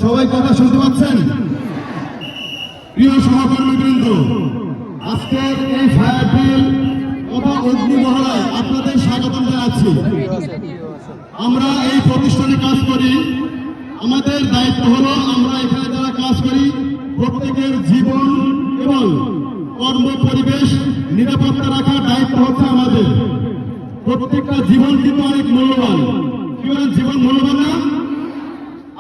সবাই কথা শুনতে পাচ্ছেন? প্রিয় সহকর্মীবৃন্দ, আজকের এই ফায়ার ড্রিল তথা অগ্নি মহড়ায় আপনাদের স্বাগতম জানাচ্ছি। আমরা এই প্রতিষ্ঠানে কাজ করি, আমাদের দায়িত্ব হলো আমরা এখানে যারা কাজ করি প্রত্যেকের জীবন এবং কর্ম পরিবেশ নিরাপত্তা রাখার দায়িত্ব হচ্ছে আমাদের। প্রত্যেকটা জীবন কিন্তু অনেক মূল্যবান। কি বলেন, জীবন মূল্যবান না?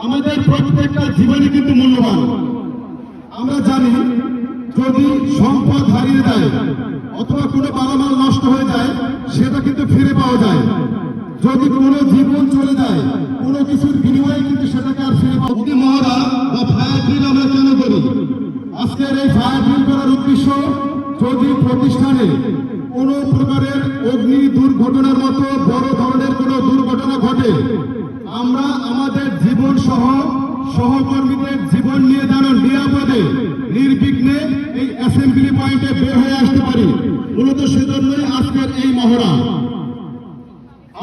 আমাদের প্রত্যেকটা জীবনই কিন্তু মূল্যবান। আমরা জানি যদি সম্পদ হারিয়ে যায় অথবা কোনো মালামাল নষ্ট হয়ে যায় সেটা কিন্তু ফিরে পাওয়া যায়। যদি কোনো জীবন চলে যায় কোনো কিছুর বিনিময়ে কিন্তু সেটাকে আর ফিরে পাওয়া। অগ্নি মহড়া বা ফায়ার ড্রিল আমরা কেন করি? আজকের এই ফায়ার ড্রিল করার উদ্দেশ্য, যদি প্রতিষ্ঠানে কোনো প্রকারের অগ্নি দুর্ঘটনার মতো বড় ধরনের কোনো দুর্ঘটনা ঘটে, আমরা আমাদের জীবন সহ সহকর্মীদের জীবন নিয়ে যেন নিরাপদে নির্বিঘ্নে এই অ্যাসেম্বলি পয়েন্টে বের হয়ে আসতে পারি। মূলত সেজন্যই আজকের এই মহড়া।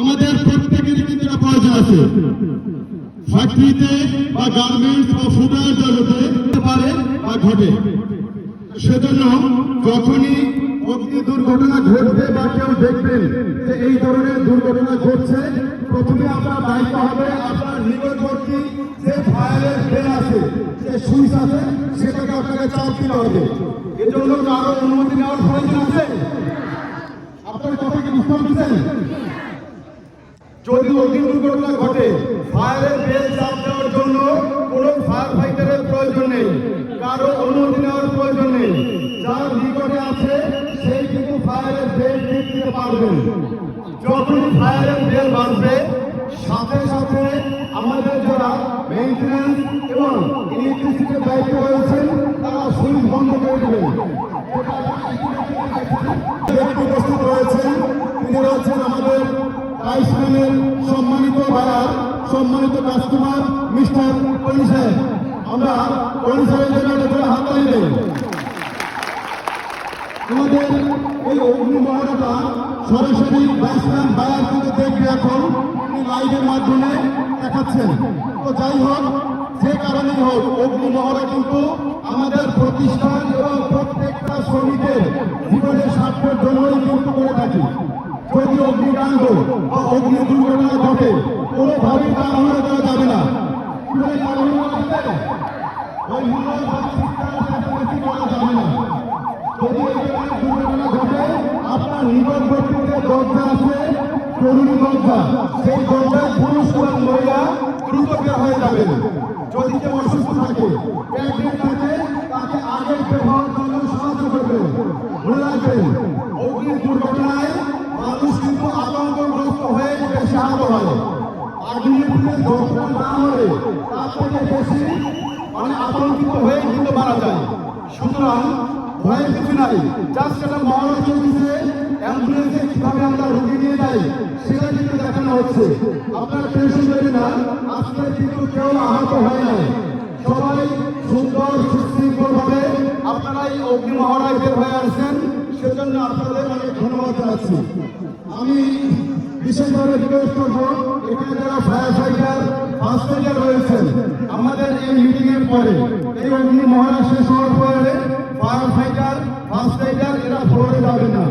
আমাদের প্রত্যেকেরই কিন্তু এটা প্রয়োজন আছে। ফ্যাক্টরিতে বা গার্মেন্টস বা ফুডওয়্যার জগতে পারে বা ঘটে। সেজন্য যখনই অগ্নি দুর্ঘটনা ঘটবে বা কেউ দেখবেন যে এই ধরনের দুর্ঘটনা ঘটছে, প্রথমে আপনার দায়িত্ব হবে আপনার নিকটবর্তী যে ফায়ারের বেল আছে, যে সুইচ আছে, সেটাকে আপনাকে চাপ দিতে হবে। এজন্য কারো অনুমতি নেওয়ার প্রয়োজন আছে? আপনার কথা কি বুঝতে পারছেন? যদি অগ্নি দুর্ঘটনা ঘটে, ফায়ারের বেল চাপ দেওয়ার জন্য কোনো ফায়ার ফাইটারের প্রয়োজন নেই, কারো অনুমতি নেওয়ার প্রয়োজন নেই। যার নিকটে আছে সেই কিন্তু ফায়ারের বেল টিপ দিতে পারবেন। যখন ফায়ারের বেল বাজবে সাথে সাথে আমাদের যারা মেইনটেন্যান্স এবং ইলেকট্রিসিটির দায়িত্ব রয়েছেন তারা সুইচ বন্ধ করে দেবেন। উপস্থিত রয়েছেন তিনি রয়েছেন আমাদের আইসম্যানের সম্মানিত বায়ার, সম্মানিত কাস্টমার মিস্টার কনি সাহেব। আমরা কনি সাহেবের জন্য হাত তালি দেব। আমাদের এই অগ্নি মহড়াটা সরাসরি ব্যাটসম্যান বায়ার কিন্তু দেখবে, এখন লাইভের মাধ্যমে দেখাচ্ছেন। তো যাই হোক, যে কারণেই হোক, অগ্নি মহড়া কিন্তু আমাদের প্রতিষ্ঠান এবং প্রত্যেকটা শ্রমিকের জীবনের স্বার্থের জন্যই কিন্তু করে থাকি। যদি অগ্নিকাণ্ড বা অগ্নি দুর্ঘটনা ঘটে কোনোভাবেই তাড়াহুড়ো করা যাবে না। করা যাবে না। যদি দুর্ঘটনা ঘটে আপনার নিকটবর্তীতে দরজা আছে, জরুরি দরজা, সেই দরজায় পুরুষ এবং মহিলা দ্রুত বের হয়ে যাবেন। যদি কেউ অসুস্থ থাকে, প্রেগনেন্ট থাকে, তাকে আগে বের হওয়ার জন্য সাহায্য করবেন। মনে রাখবেন, অগ্নি দুর্ঘটনায় মানুষ কিন্তু আতঙ্কগ্রস্ত হয়ে বেশি আহত হয়। আগুনের যত্ন না হলে তার থেকে বেশি আতঙ্কিত হয়ে কিন্তু মারা যায়। সুতরাং ভয়ের কিছু নাই, জাস্ট একটা মহড়া চলছে, অ্যাম্বুলেন্সে কিভাবে আমরা রুগী নিয়ে যাই সেটা কিন্তু দেখানো হচ্ছে। আপনার টেনশন নেবেন না, আজকে কিন্তু কেউ আহত হয় নাই, সবাই সুন্দর সুশৃঙ্খল ভাবে আপনারা এই অগ্নি মহড়ায় বের হয়ে আসছেন। সেজন্য আপনাদের অনেক ধন্যবাদ জানাচ্ছি। আমি বিশেষভাবে রিকোয়েস্ট করবো, এখানে যারা ফায়ার ফাইটার ফার্স্ট ফাইটার রয়েছেন, আমাদের এই মিটিং এর পরে এই অগ্নি মহড়া শেষ হওয়ার পরে ফায়ার ফাইটার ফার্স্ট ফাইটার এরা ফ্লোরে যাবে না।